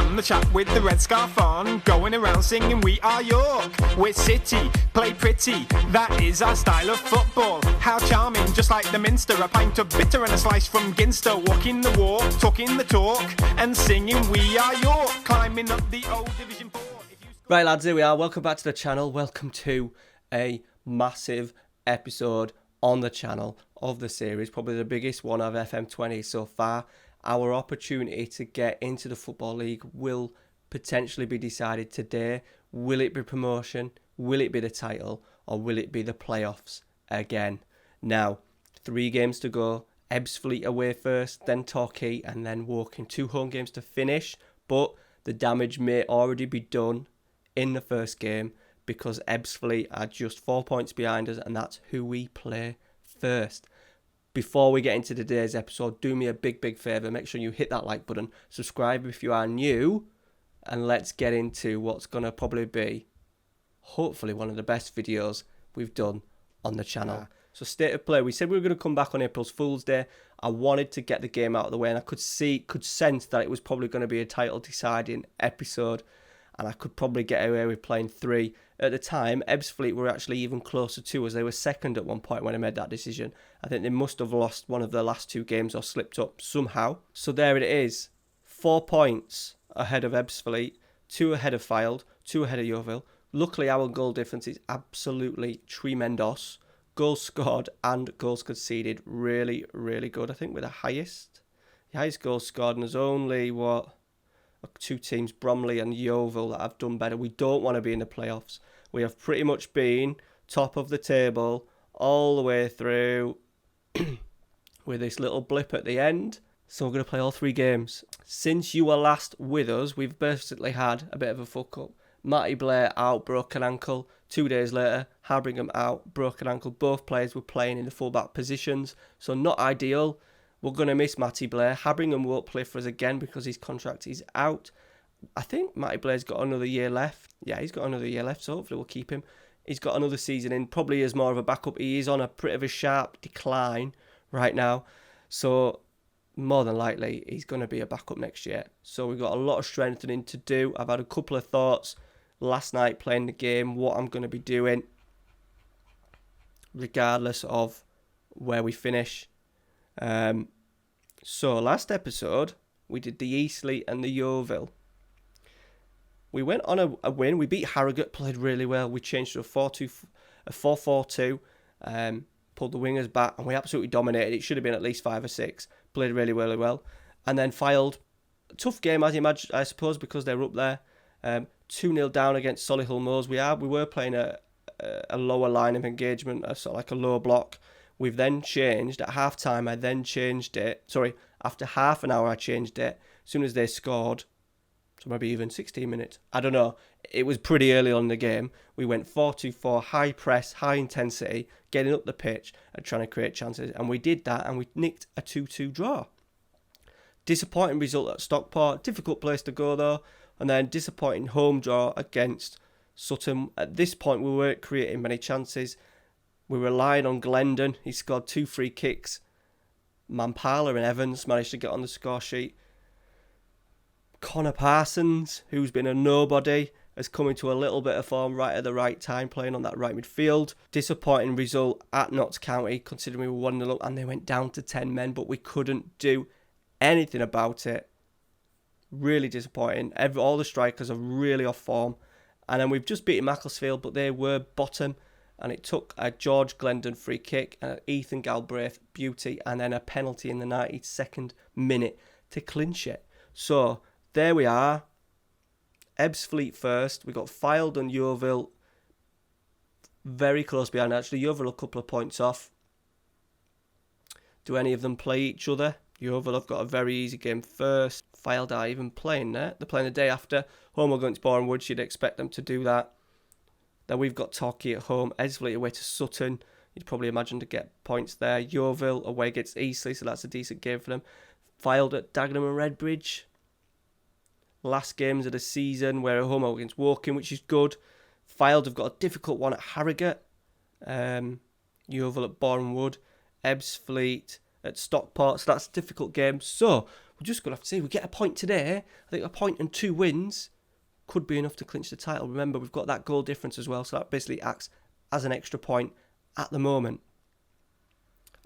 on the chat with the red scarf on, going around singing we are York, we're City, play pretty, that is our style of football. How charming, just like the Minster, a pint of bitter and a slice from Ginster, walking the walk, talking the talk, and singing we are York, climbing up the old Division 4. Right lads, here we are, welcome back to the channel, welcome to a massive episode on the channel of the series, probably the biggest one of FM20 so far. Our opportunity to get into the Football League will potentially be decided today. Will it be promotion? Will it be the title? Or will it be the playoffs again? Now, 3 games to go. Ebblesfleet away first, then Torquay, and then Woking. 2 home games to finish, but the damage may already be done in the first game because Ebblesfleet are just 4 points behind us, and that's who we play first. Before we get into today's episode, do me a big favour. Make sure you hit that like button. Subscribe if you are new. And let's get into what's going to probably be, hopefully, one of the best videos we've done on the channel. Yeah. So State of Play. We said we were going to come back on April Fool's Day. I wanted to get the game out of the way. And I could sense that it was probably going to be a title deciding episode. And I could probably get away with playing 3. At the time, Ebblesfleet were actually even closer to us. They were second at one point when I made that decision. I think they must have lost one of their last 2 games or slipped up somehow. So there it is. 4 points ahead of Ebblesfleet, 2 ahead of Fylde, 2 ahead of Yeovil. Luckily, our goal difference is absolutely tremendous. Goals scored and goals conceded, really good. I think we're the highest goals scored, and there's only, 2 teams, Bromley and Yeovil, that have done better. We don't want to be in the playoffs. We have pretty much been top of the table all the way through with this little blip at the end. So we're going to play all 3 games. Since you were last with us, we've basically had a bit of a fuck up. Matty Blair out, broken ankle. 2 days later, Habringham out, broken ankle. Both players were playing in the fullback positions, so not ideal. We're going to miss Matty Blair. Habringham won't play for us again because his contract is out. I think Matty Blair's got another year left. Yeah, he's got another year left, so hopefully we'll keep him. He's got another season in, probably as more of a backup. He is on a bit of a sharp decline right now, so more than likely he's going to be a backup next year. So we've got a lot of strengthening to do. I've had a couple of thoughts last night playing the game, what I'm going to be doing, regardless of where we finish. So last episode we did the Eastleigh and the Yeovil. We went on a win. We beat Harrogate, played really well. We changed to a 4-4-2, pulled the wingers back, and we absolutely dominated. It should have been at least 5 or 6. Played really well. And then Fylde, tough game as you imagine, I suppose, because they're up there. 2-0 down against Solihull Moors. We were playing a lower line of engagement, a sort of like a low block. We've then changed at half time. I then changed it. Sorry, after half an hour I changed it. As soon as they scored, so maybe even 16 minutes, I don't know. It was pretty early on in the game. We went 4-2-4, high press, high intensity, getting up the pitch and trying to create chances. And we did that, and we nicked a 2-2 draw. Disappointing result at Stockport. Difficult place to go though. And then disappointing home draw against Sutton. At this point, we weren't creating many chances. We relied on Glendon. He scored 2 free kicks. Mampala and Evans managed to get on the score sheet. Connor Parsons, who's been a nobody, has come into a little bit of form right at the right time, playing on that right midfield. Disappointing result at Notts County, considering we were 1-0 up and they went down to 10 men, but we couldn't do anything about it. Really disappointing. All the strikers are really off form. And then we've just beaten Macclesfield, but they were bottom. And it took a George Glendon free kick, an Ethan Galbraith beauty, and then a penalty in the 92nd minute to clinch it. So there we are. Ebblesfleet first. We got Fylde and Yeovil very close behind. Actually, Yeovil a couple of points off. Do any of them play each other? Yeovil have got a very easy game first. Fylde are even playing there. They're playing the day after. Home against Boreham Wood. You'd expect them to do that. Then we've got Torquay at home. Ebblesfleet away to Sutton. You'd probably imagine to get points there. Yeovil away against Eastleigh, so that's a decent game for them. Fylde at Dagenham and Redbridge. Last games of the season. We're at home against Woking, which is good. Fylde have got a difficult one at Harrogate. Yeovil at Boreham Wood. Ebblesfleet at Stockport, so that's a difficult game. So we're just going to have to see. We get a point today. I think a point and 2 wins could be enough to clinch the title. Remember, we've got that goal difference as well, so that basically acts as an extra point at the moment.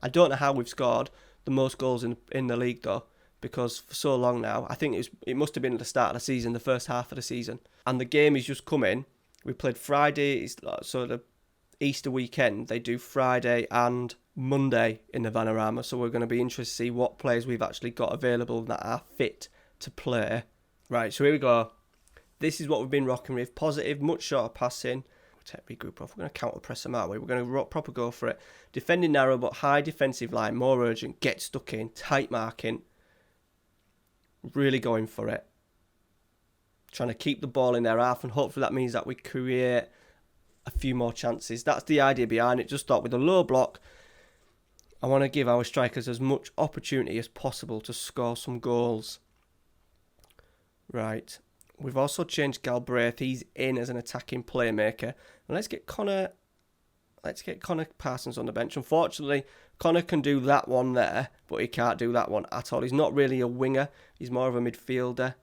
I don't know how we've scored the most goals in the league, though, because for so long now, I think it must have been at the start of the season, the first half of the season. And the game is just coming. We played Friday, so the Easter weekend, they do Friday and Monday in the Vanarama, so we're going to be interested to see what players we've actually got available that are fit to play. Right, so here we go. This is what we've been rocking with. Positive, much shorter passing. We'll take regroup off. We're going to counter press them, aren't we? We're going to proper go for it. Defending narrow, but high defensive line, more urgent, get stuck in, tight marking. Really going for it. Trying to keep the ball in their half, and hopefully that means that we create a few more chances. That's the idea behind it. Just start with a low block. I want to give our strikers as much opportunity as possible to score some goals. Right. We've also changed Galbraith. He's in as an attacking playmaker. And let's get Connor Parsons on the bench. Unfortunately, Connor can do that one there, but he can't do that one at all. He's not really a winger. He's more of a midfielder.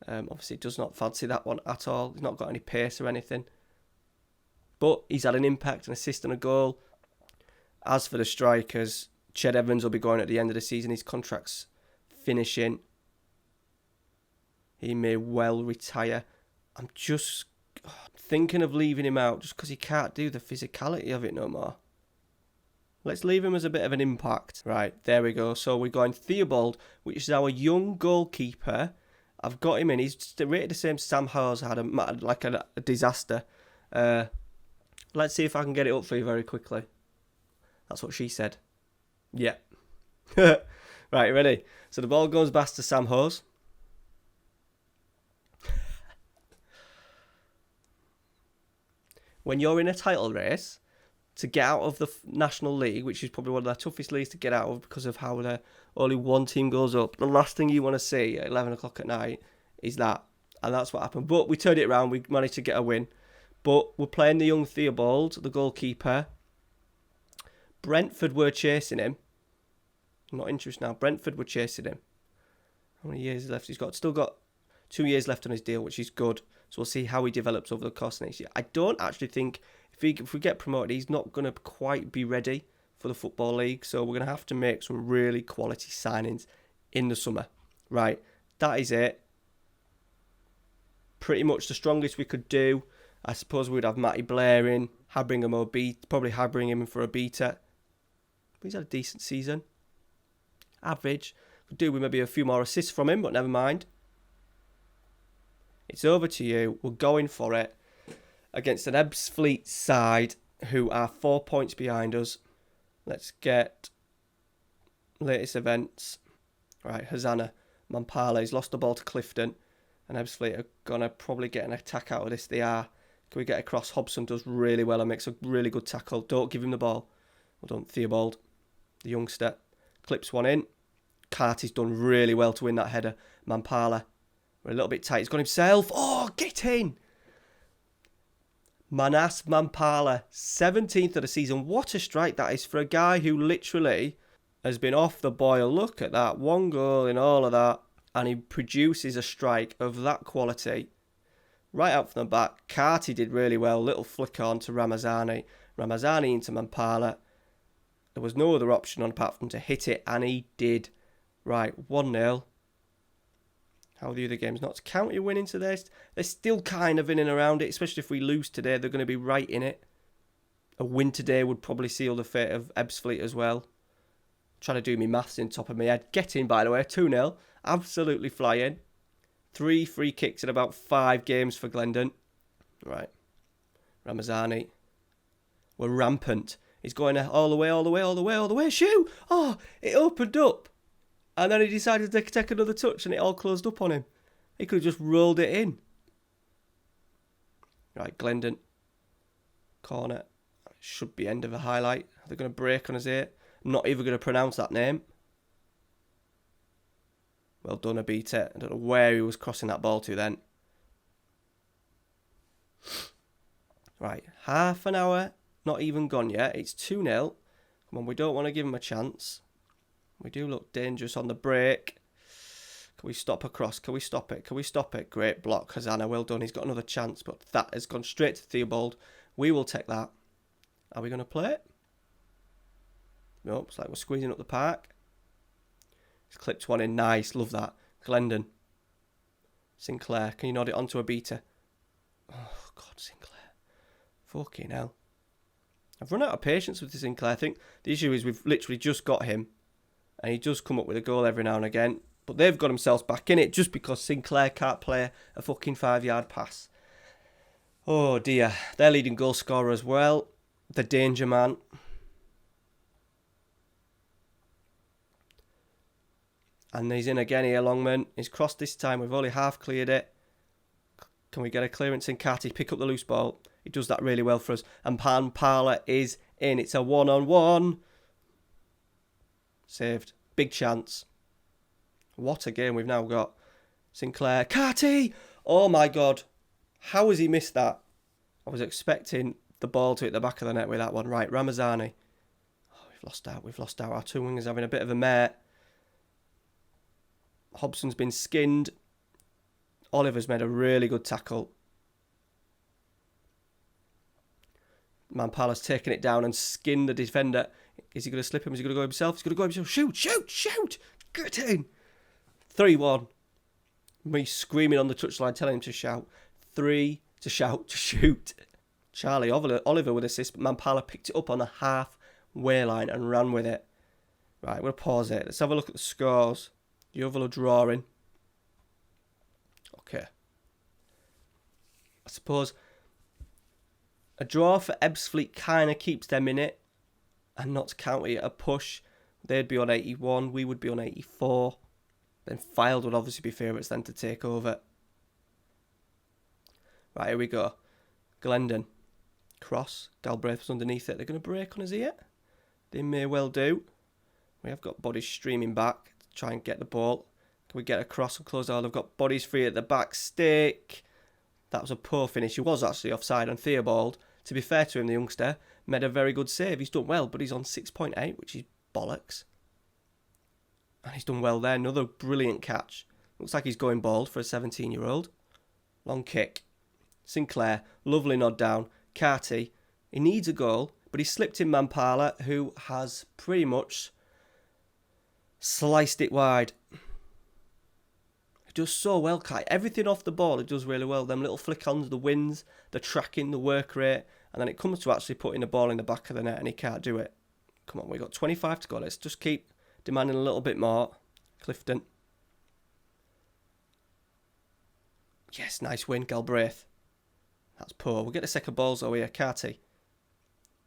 Obviously, does not fancy that one at all. He's not got any pace or anything. But he's had an impact, an assist and a goal. As for the strikers, Ched Evans will be going at the end of the season. His contract's finishing. He may well retire. I'm just thinking of leaving him out just because he can't do the physicality of it no more. Let's leave him as a bit of an impact. Right, there we go. So we're going Theobald, which is our young goalkeeper. I've got him in. He's rated the same. Sam Howes had a disaster. Let's see if I can get it up for you very quickly. That's what she said. Yeah. Right, ready? So the ball goes back to Sam Howes. When you're in a title race, to get out of the National League, which is probably one of the toughest leagues to get out of because of how only one team goes up, the last thing you want to see at 11 o'clock at night is that. And that's what happened. But we turned it around. We managed to get a win. But we're playing the young Theobald, the goalkeeper. Brentford were chasing him. I'm not interested now. Brentford were chasing him. How many years left? He's still got 2 years left on his deal, which is good. So we'll see how he develops over the course of next year. I don't actually think if we get promoted, he's not going to quite be ready for the Football League. So we're going to have to make some really quality signings in the summer. Right, that is it. Pretty much the strongest we could do. I suppose we'd have Matty Blair in, probably Habringham for a beta. But he's had a decent season. Average. Could do with maybe a few more assists from him, but never mind. It's over to you. We're going for it against an Ebblesfleet side who are 4 points behind us. Let's get latest events. Right, Hosanna. Mampala's lost the ball to Clifton. And Ebblesfleet are going to probably get an attack out of this. They are. Can we get across? Hobson does really well and makes a really good tackle. Don't give him the ball. Well done, Theobald, the youngster. Clips one in. Carty's done really well to win that header. Mampala. We're a little bit tight. He's got himself. Oh, get in. Manas Mampala, 17th of the season. What a strike that is for a guy who literally has been off the boil. Look at that. 1 goal in all of that. And he produces a strike of that quality. Right out from the back. Carty did really well. Little flick on to Ramazani. Ramazani into Mampala. There was no other option on apart from to hit it. And he did. Right, 1-0. How are the other games not to count your win into this? They're still kind of in and around it, especially if we lose today. They're going to be right in it. A win today would probably seal the fate of Ebblesfleet as well. Trying to do me maths in top of my head. Get in, by the way, 2-0. Absolutely flying. 3 free kicks in about 5 games for Glendon. Right. Ramazani. We're rampant. He's going all the way. Shoot! Oh, it opened up. And then he decided to take another touch and it all closed up on him. He could have just rolled it in. Right, Glendon. Corner. Should be end of a highlight. They're going to break on us here. I'm not even going to pronounce that name. Well done, Abita. I don't know where he was crossing that ball to then. Right, half an hour. Not even gone yet. It's 2-0. Come on, we don't want to give him a chance. We do look dangerous on the break. Can we stop a cross? Can we stop it? Can we stop it? Great block, Hosanna. Well done. He's got another chance, but that has gone straight to Theobald. We will take that. Are we going to play it? Nope, it's like we're squeezing up the park. He's clipped one in. Nice, love that. Glendon. Sinclair, can you nod it onto a beater? Oh, God, Sinclair. Fucking hell. I've run out of patience with this Sinclair. I think the issue is we've literally just got him. And he does come up with a goal every now and again. But they've got themselves back in it just because Sinclair can't play a fucking 5-yard pass. Oh dear. Their leading goal scorer as well. The danger man. And he's in again here, Longman. He's crossed this time. We've only half cleared it. Can we get a clearance in Carty? Pick up the loose ball. He does that really well for us. And Pan Parler is in. It's a 1-on-1. Saved. Big chance. What a game we've now got. Sinclair. Carty! Oh my God. How has he missed that? I was expecting the ball to hit the back of the net with that one. Right, Ramazani. Oh, we've lost out. Our two wingers having a bit of a mare. Hobson's been skinned. Oliver's made a really good tackle. Mampala's taken it down and skinned the defender. Is he going to slip him? Is he going to go himself? He's going to go himself. Shoot, shoot, shoot. Get in. 3-1. Me screaming on the touchline, telling him to shout. 3 to shout, to shoot. Charlie Oliver with assist, but Mampala picked it up on the halfway line and ran with it. Right, we'll pause it. Let's have a look at the scores. Yeovil are drawing. Okay. I suppose a draw for Ebblesfleet kind of keeps them in it. And Notts County at a push. They'd be on 81. We would be on 84. Then Fylde would obviously be favourites then to take over. Right, here we go. Glendon. Cross. Galbraith was underneath it. They're going to break on us here. They may well do. We have got bodies streaming back to try and get the ball. Can we get across and close out? They've got bodies free at the back stick. That was a poor finish. He was actually offside on Theobald. To be fair to him, the youngster made a very good save. He's done well, but he's on 6.8, which is bollocks. And he's done well there. Another brilliant catch. Looks like he's going bald for a 17-year-old. Long kick. Sinclair. Lovely nod down. Carty. He needs a goal, but he slipped in Mampala, who has pretty much sliced it wide. He does so well, Kai. Everything off the ball, it does really well. Them little flick-ons, the wins, the tracking, the work rate. And then it comes to actually putting the ball in the back of the net, and he can't do it. Come on, we've got 25 to go. Let's just keep demanding a little bit more. Clifton. Yes, nice win, Galbraith. That's poor. We'll get the second balls though here. Carty.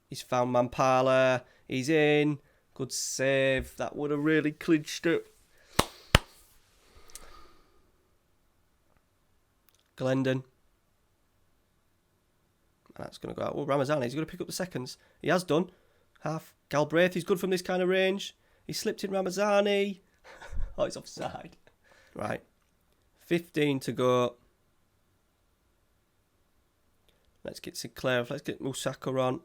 He's found Mampala. He's in. Good save. That would have really clinched it. Glendon. And that's going to go out. Well, Ramazani, he's going to pick up the seconds. He has done. Half. Galbraith, he's good from this kind of range. He slipped in Ramazani. Oh, he's offside. Right. 15 to go. Let's get Sinclair. Let's get Musaka on.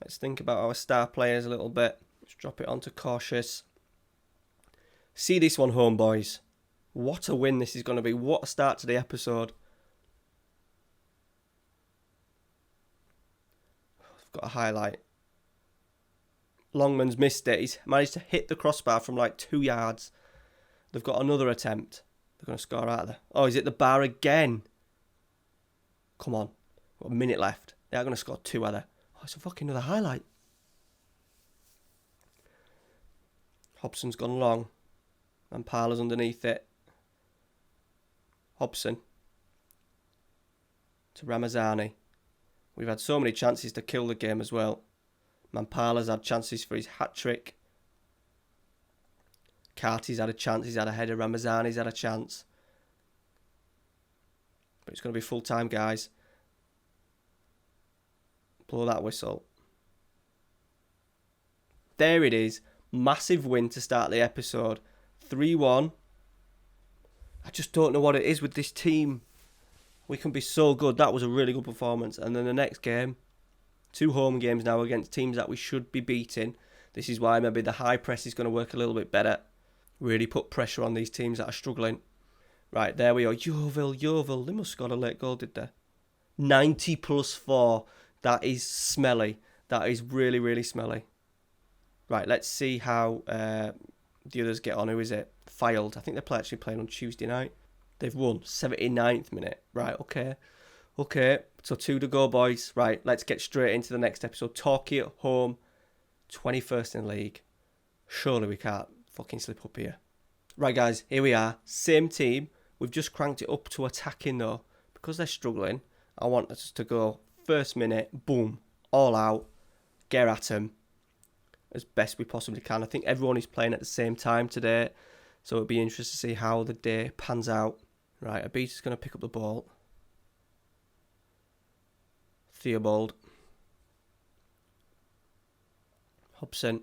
Let's think about our star players a little bit. Let's drop it onto cautious. See this one home, boys. What a win this is going to be. What a start to the episode. I've got a highlight. Longman's missed it. He's managed to hit the crossbar from like 2 yards. They've got another attempt. They're going to score out of there. Oh, he's at the bar again. Come on. Got a minute left. They are going to score 2 other. Oh, it's a fucking another highlight. Hobson's gone long. And Parler's underneath it. Hobson. To Ramazani. We've had so many chances to kill the game as well. Mampala's had chances for his hat-trick. Carty's had a chance. He's had a header. Ramazani's had a chance. But it's going to be full time, guys. Blow that whistle. There it is. Massive win to start the episode. 3-1. I just don't know what it is with this team. We can be so good. That was a really good performance. And then the next game, 2 home games now against teams that we should be beating. This is why maybe the high press is going to work a little bit better. Really put pressure on these teams that are struggling. Right, there we are. Yeovil. They must have got a late goal, did they? 90 plus 4. That is smelly. That is really, really smelly. Right, let's see how the others get on. Who is it? Filed. I think they're actually playing on Tuesday night. They've won. 79th minute. Right, okay. So 2 to go, boys. Right, let's get straight into the next episode. Torquay at home. 21st in the league. Surely we can't fucking slip up here. Right, guys, here we are. Same team. We've just cranked it up to attacking, though. Because they're struggling, I want us to go first minute, boom, all out, get at them as best we possibly can. I think everyone is playing at the same time today, so it'll be interesting to see how the day pans out. Right, Abita's going to pick up the ball. Theobald. Hobson.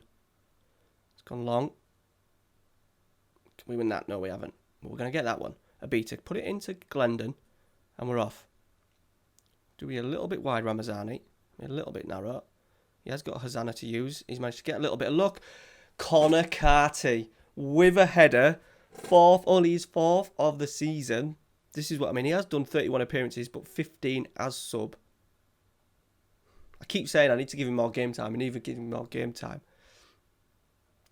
It's gone long. Can we win that? No, we haven't. But we're going to get that one. Abita, put it into Glendon, and we're off. Do we a little bit wide, Ramazani? A little bit narrow. He has got Hosanna to use. He's managed to get a little bit of luck. Connor Carty with a header. Only his 4th of the season. This is what I mean. He has done 31 appearances, but 15 as sub. I keep saying I need to give him more game time. I need to give him more game time.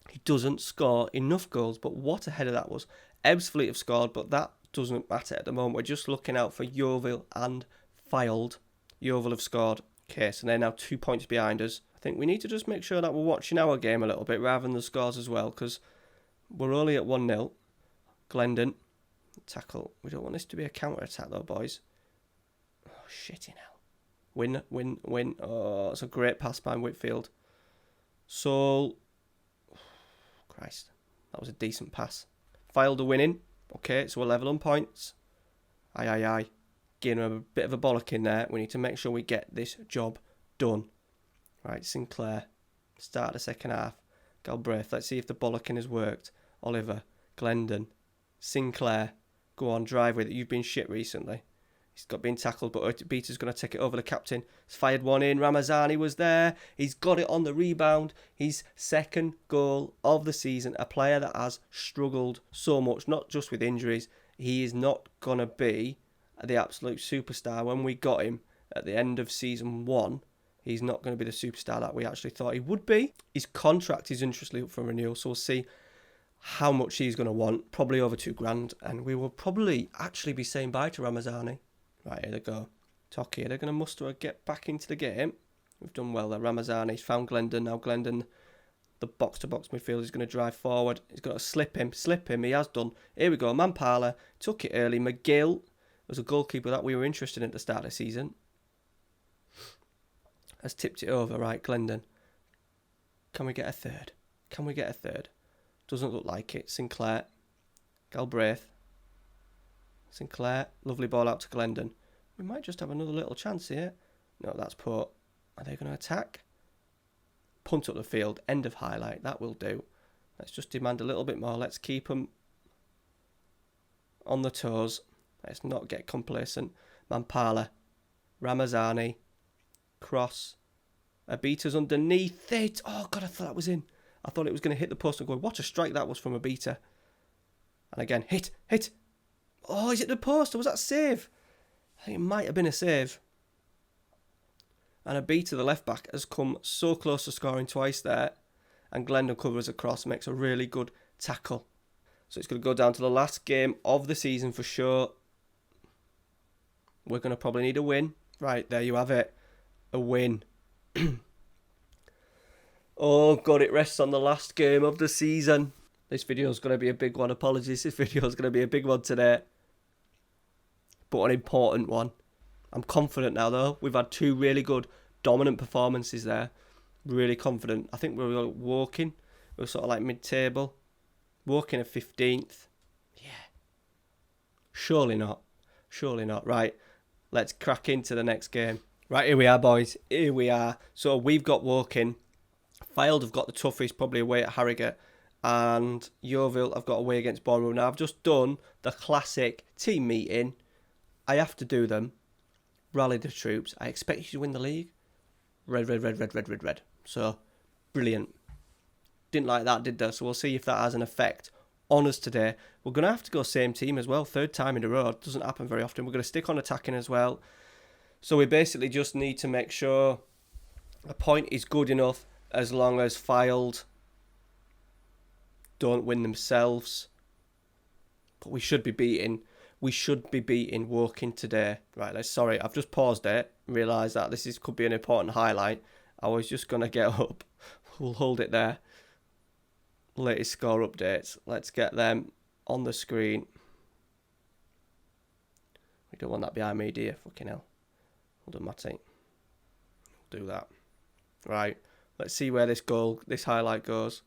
He doesn't score enough goals, but what a header that was. Ebblesfleet have scored, but that doesn't matter at the moment. We're just looking out for Yeovil and Filed. Yeovil have scored. Okay, so they're now 2 points behind us. I think we need to just make sure that we're watching our game a little bit rather than the scores as well, because we're only at 1-0. Glendon. Tackle. We don't want this to be a counter-attack though, boys. Oh, shitty now. Win. Oh, it's a great pass by Whitfield. So, Christ, that was a decent pass. Filed are winning. Okay, so we're level on points. Aye. Getting a bit of a bollock in there. We need to make sure we get this job done. Right, Sinclair. Start the second half. Galbraith. Let's see if the bollocking has worked. Oliver. Glendon. Sinclair. Go on, drive with it. You've been shit recently. He's got been tackled, but Beta's going to take it over the captain. He's fired one in. Ramazani was there. He's got it on the rebound. His 2nd goal of the season. A player that has struggled so much, not just with injuries. He is not going to be the absolute superstar. When we got him at the end of season 1, he's not going to be the superstar that we actually thought he would be. His contract is interestingly up for renewal, so we'll see how much he's going to want. Probably over $2,000, and we will probably actually be saying bye to Ramazani. Right, here they go. Torquay, they're going to muster or get back into the game. We've done well there. Ramazani's found Glendon. Now Glendon, the box-to-box midfielder, is going to drive forward. He's got to slip him. He has done. Here we go. Mampala took it early. McGill was a goalkeeper that we were interested in at the start of the season. Has tipped it over. Right, Glendon. Can we get a third? Doesn't look like it. Sinclair. Galbraith. Sinclair, lovely ball out to Glendon. We might just have another little chance here. No, that's poor. Are they going to attack? Punt up the field, end of highlight. That will do. Let's just demand a little bit more. Let's keep them on the toes. Let's not get complacent. Mampala, Ramazani, cross. Abita's underneath it. Oh, God, I thought that was in. I thought it was going to hit the post and go, what a strike that was from Abita. And again, hit. Oh, is it the post or was that a save? I think it might have been a save. And Abita, the left back, has come so close to scoring twice there. And Glendon covers across, makes a really good tackle. So it's going to go down to the last game of the season for sure. We're going to probably need a win. Right, there you have it. A win. Oh, God, it rests on the last game of the season. This video is going to be a big one. Apologies, this video is going to be a big one today. But an important one. I'm confident now, though. We've had 2 really good, dominant performances there. Really confident. I think we're walking. We're sort of like mid-table. Walking at 15th. Yeah. Surely not. Right, let's crack into the next game. Right, here we are, boys. Here we are. So we've got Woking. Filed have got the toughest, probably away at Harrogate. And Yeovil have got away against Bournemouth. Now, I've just done the classic team meeting. I have to do them. Rally the troops. I expect you to win the league. Red. So, brilliant. didn't like that, did they? So we'll see if that has an effect on us today. We're going to have to go same team as well. 3rd time in a row. It doesn't happen very often. We're going to stick on attacking as well. So we basically just need to make sure a point is good enough as long as Filed don't win themselves. But we should be beating Woking today. Right, I've just paused it, realised that this could be an important highlight. I was just going to get up. We'll hold it there. Latest score updates. Let's get them on the screen. We don't want that behind me, do you? Fucking hell. Hold on, Matty. We'll do that. Right. Let's see where this highlight goes.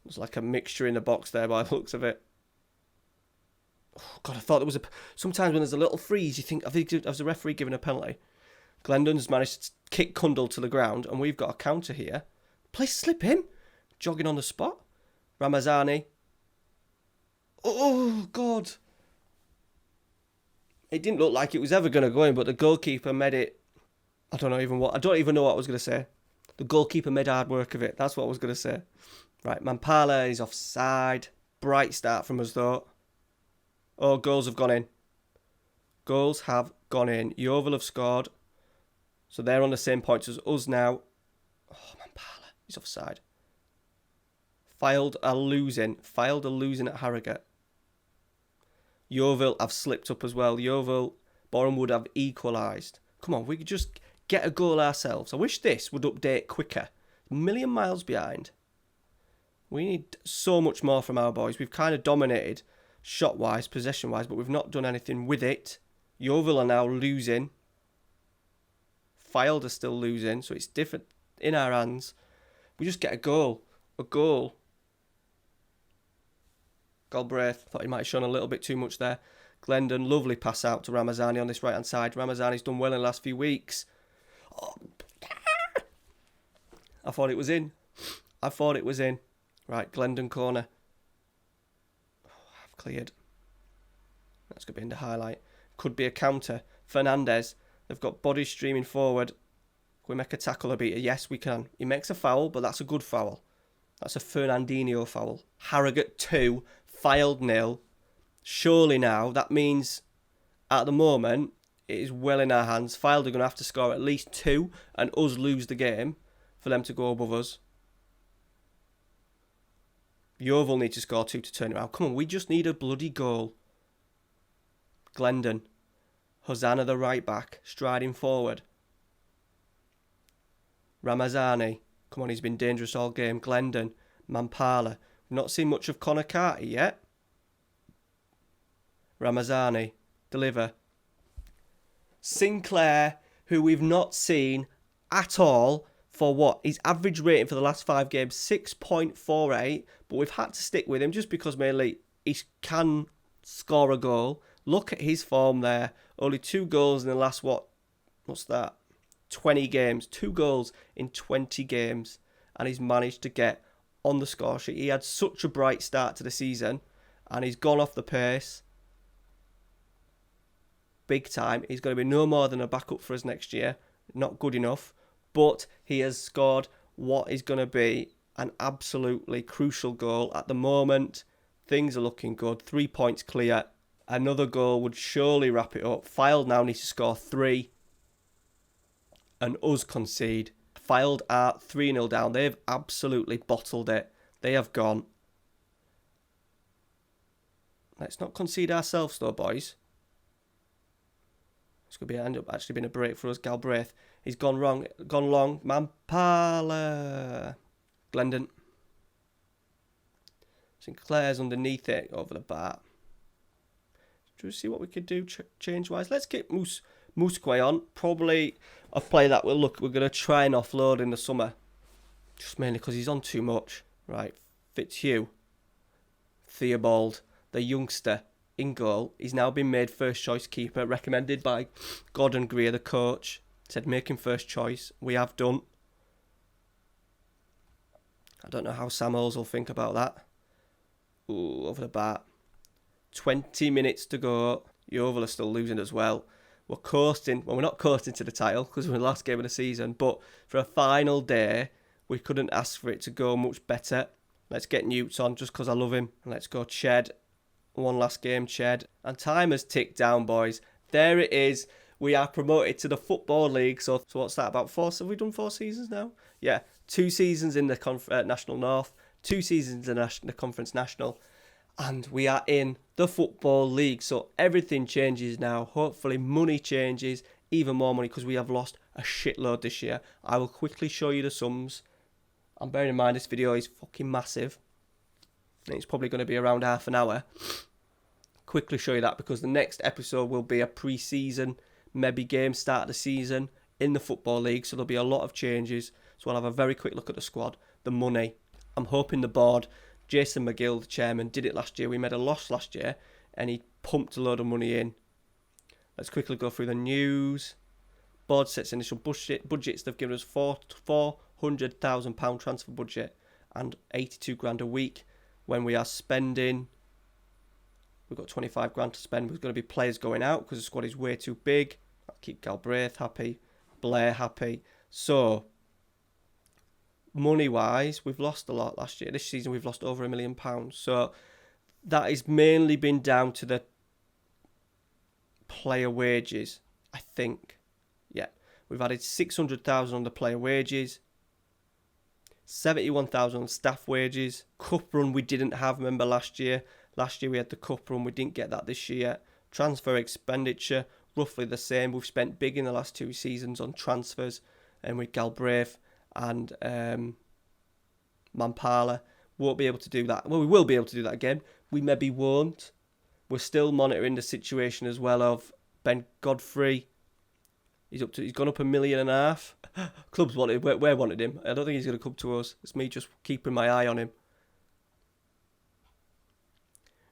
There's like a mixture in the box there by the looks of it. Oh, God, I thought there was sometimes when there's a little freeze, you think, I think as a referee giving a penalty. Glendon's managed to kick Cundle to the ground, and we've got a counter here. Play slip him. Jogging on the spot. Ramazani. Oh, God. It didn't look like it was ever going to go in, but the goalkeeper made it. I don't even know what I was going to say. The goalkeeper made hard work of it. That's what I was going to say. Right, Mampala is offside. Bright start from us, though. Oh, goals have gone in. Goals have gone in. Yeovil have scored. So they're on the same points as us now. Oh, Mampala. He's offside. Filed are losing at Harrogate. Yeovil have slipped up as well. Yeovil, Boreham Wood have equalised. Come on, we could just get a goal ourselves. I wish this would update quicker. A million miles behind. We need so much more from our boys. We've kind of dominated shot-wise, possession-wise, but we've not done anything with it. Yeovil are now losing. Filed are still losing, so it's different in our hands. We just get a goal. A goal. Galbraith, thought he might have shown a little bit too much there. Glendon, lovely pass out to Ramazani on this right-hand side. Ramazani's done well in the last few weeks. Oh. I thought it was in. Right, Glendon corner. Oh, I've cleared. That's going to be in the highlight. Could be a counter. Fernandez, they've got bodies streaming forward. Can we make a tackle a beater? Yes, we can. He makes a foul, but that's a good foul. That's a Fernandinho foul. Harrogate 2, Filed 0. Surely now, that means at the moment, it is well in our hands. Filed are going to have to score at least 2 and us lose the game for them to go above us. Yeovil need to score 2 to turn around. Come on, we just need a bloody goal. Glendon. Hosanna the right back, striding forward. Ramazani. Come on, he's been dangerous all game. Glendon. Mampala. We've not seen much of Connor Carty yet. Ramazani. Deliver. Sinclair, who we've not seen at all for what? His average rating for the last 5 games, 6.48. But we've had to stick with him just because mainly he can score a goal. Look at his form there. Only 2 goals in the last, what's that? 20 games. 2 goals in 20 games. And he's managed to get on the score sheet. He had such a bright start to the season. And he's gone off the pace. Big time. He's going to be no more than a backup for us next year. Not good enough. But he has scored what is going to be an absolutely crucial goal. At the moment, things are looking good. 3 points clear. Another goal would surely wrap it up. Filed now needs to score 3. And us concede. Filed are 3-0 down. They've absolutely bottled it. They have gone. Let's not concede ourselves though, boys. It's going to end up actually being a break for us. Galbraith. He's gone long. Mampala. Glendon. Sinclair's underneath it over the bar. Do you see what we could do change-wise? Let's get Musquay on. Probably a play that we're going to try and offload in the summer. Just mainly because he's on too much. Right, Fitzhugh. Theobald, the youngster, in goal. He's now been made first choice keeper, recommended by Gordon Greer, the coach. Said make him first choice. We have done. I don't know how Sam Howes will think about that. Ooh, over the bar. 20 minutes to go. Yeovil are still losing as well. We're coasting. Well, we're not coasting to the title because we're in the last game of the season. But for a final day, we couldn't ask for it to go much better. Let's get Newts on just because I love him. And let's go Ched. One last game, Ched. And time has ticked down, boys. There it is. We are promoted to the Football League. So what's that, about 4? Have we done 4 seasons now? Yeah. 2 seasons in the National North. 2 seasons in the Conference National. And we are in the Football League. So everything changes now. Hopefully money changes. Even more money because we have lost a shitload this year. I will quickly show you the sums. And bearing in mind this video is fucking massive. And it's probably going to be around half an hour. Quickly show you that because the next episode will be a pre-season, maybe game start of the season in the Football League. So there'll be a lot of changes. So I'll have a very quick look at the squad, the money. I'm hoping the board, Jason McGill, the chairman, did it last year. We made a loss last year and he pumped a load of money in. Let's quickly go through the news. Board sets initial budgets. They've given us £400,000 transfer budget and 82 grand a week. When we are spending, we've got 25 grand to spend. There's going to be players going out because the squad is way too big. I'll keep Galbraith happy, Blair happy. So, money-wise, we've lost a lot last year. This season, we've lost over £1 million. So, that has mainly been down to the player wages, I think. Yeah, we've added 600,000 on the player wages. 71,000 on staff wages. Cup run we didn't have, remember last year. Last year we had the cup run, we didn't get that this year. Transfer expenditure, roughly the same. We've spent big in the last 2 seasons on transfers. And with Galbraith and Mampala, won't be able to do that. Well, we will be able to do that again. We maybe won't. We're still monitoring the situation as well of Ben Godfrey. He's gone up £1.5 million. Clubs wanted, we wanted him. I don't think he's going to come to us. It's me just keeping my eye on him.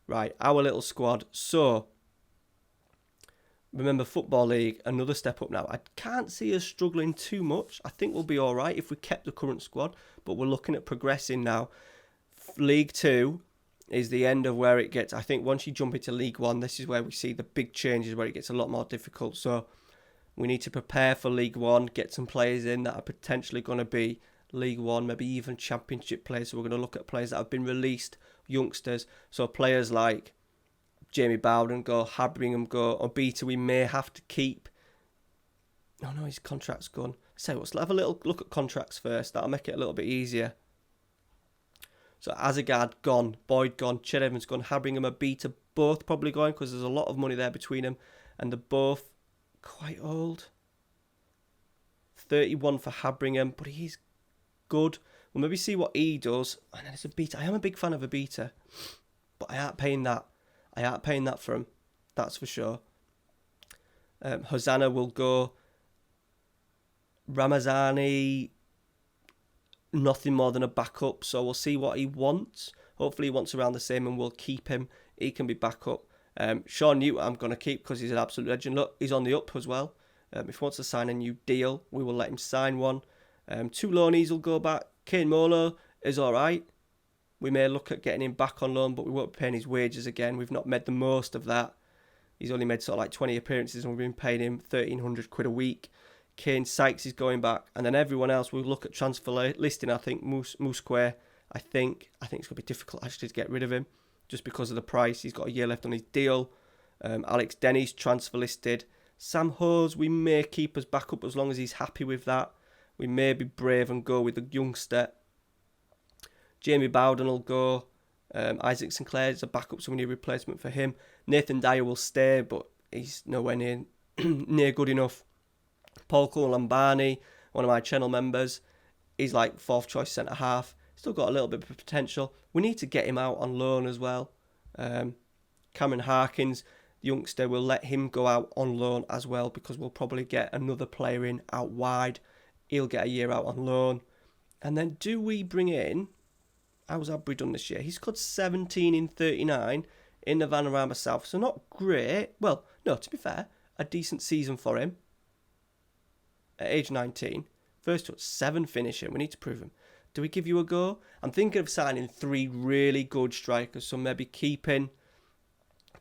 Right, our little squad. So, remember Football League, another step up now. I can't see us struggling too much. I think we'll be all right if we kept the current squad. But we're looking at progressing now. League 2 is the end of where it gets. I think once you jump into League 1, this is where we see the big changes, where it gets a lot more difficult. So, we need to prepare for League 1, get some players in that are potentially going to be League 1, maybe even Championship players. So we're going to look at players that have been released, youngsters. So players like Jamie Bowden go, Habringham go, Obita we may have to keep. Oh no, his contract's gone. So let's have a little look at contracts first. That'll make it a little bit easier. So Azagard gone, Boyd gone, Ched Evans gone, Habringham, Obita both probably going because there's a lot of money there between them. And they're both quite old. 31 for Habringham, but he's good. We'll maybe see what he does. And then it's Obita. I am a big fan of Obita, but I aren't paying that. I aren't paying that for him. That's for sure. Hosanna will go. Ramazani, nothing more than a backup. So we'll see what he wants. Hopefully he wants around the same and we'll keep him. He can be backup. Sean Newton I'm going to keep because he's an absolute legend. Look, he's on the up as well. If he wants to sign a new deal, we will let him sign one. 2 loanees will go back. Kane Molo is alright. We may look at getting him back on loan, but we won't be paying his wages again. We've not made the most of that. He's only made sort of like 20 appearances and we've been paying him £1,300 a week. Kane Sykes is going back. And then everyone else, we'll look at transfer listing. I think Musquare, I think it's going to be difficult actually to get rid of him just because of the price. He's got a year left on his deal. Alex Denny's transfer listed. Sam Hose, we may keep as backup as long as he's happy with that. We may be brave and go with the youngster. Jamie Bowden will go. Isaac Sinclair is a backup, so we need a replacement for him. Nathan Dyer will stay, but he's nowhere near good enough. Paul Kulambani, one of my channel members, he's like 4th choice centre half. Still got a little bit of potential. We need to get him out on loan as well. Cameron Harkins, the youngster, we'll let him go out on loan as well because we'll probably get another player in out wide. He'll get a year out on loan. And then do we bring in... How's Abri done this year? He's got 17 in 39 in the Vanarama South. So not great. Well, no, to be fair, a decent season for him. At age 19. First to 7 finishing. We need to prove him. Do we give you a go? I'm thinking of signing 3 really good strikers. So maybe keeping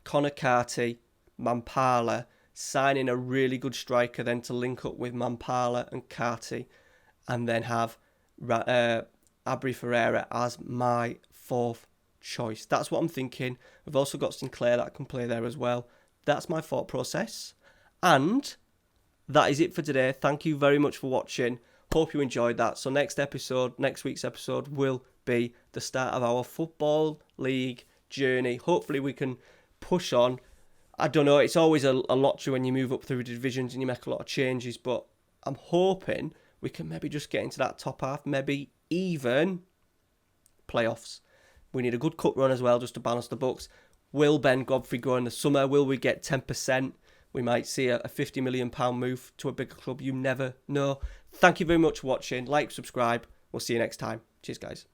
Connor Carty, Mampala, signing a really good striker then to link up with Mampala and Carty. And then have Abri Ferreira as my fourth choice. That's what I'm thinking. We've also got Sinclair that can play there as well. That's my thought process. And that is it for today. Thank you very much for watching. Hope you enjoyed that. So next week's episode will be the start of our Football League journey. Hopefully we can push on. I don't know, it's always a lottery when you move up through divisions and you make a lot of changes, but I'm hoping we can maybe just get into that top half, maybe even playoffs. We need a good cup run as well just to balance the books. Will Ben Godfrey go in the summer? Will we get 10%? We might see a £50 million move to a bigger club. You never know. Thank you very much for watching. Like, subscribe. We'll see you next time. Cheers, guys.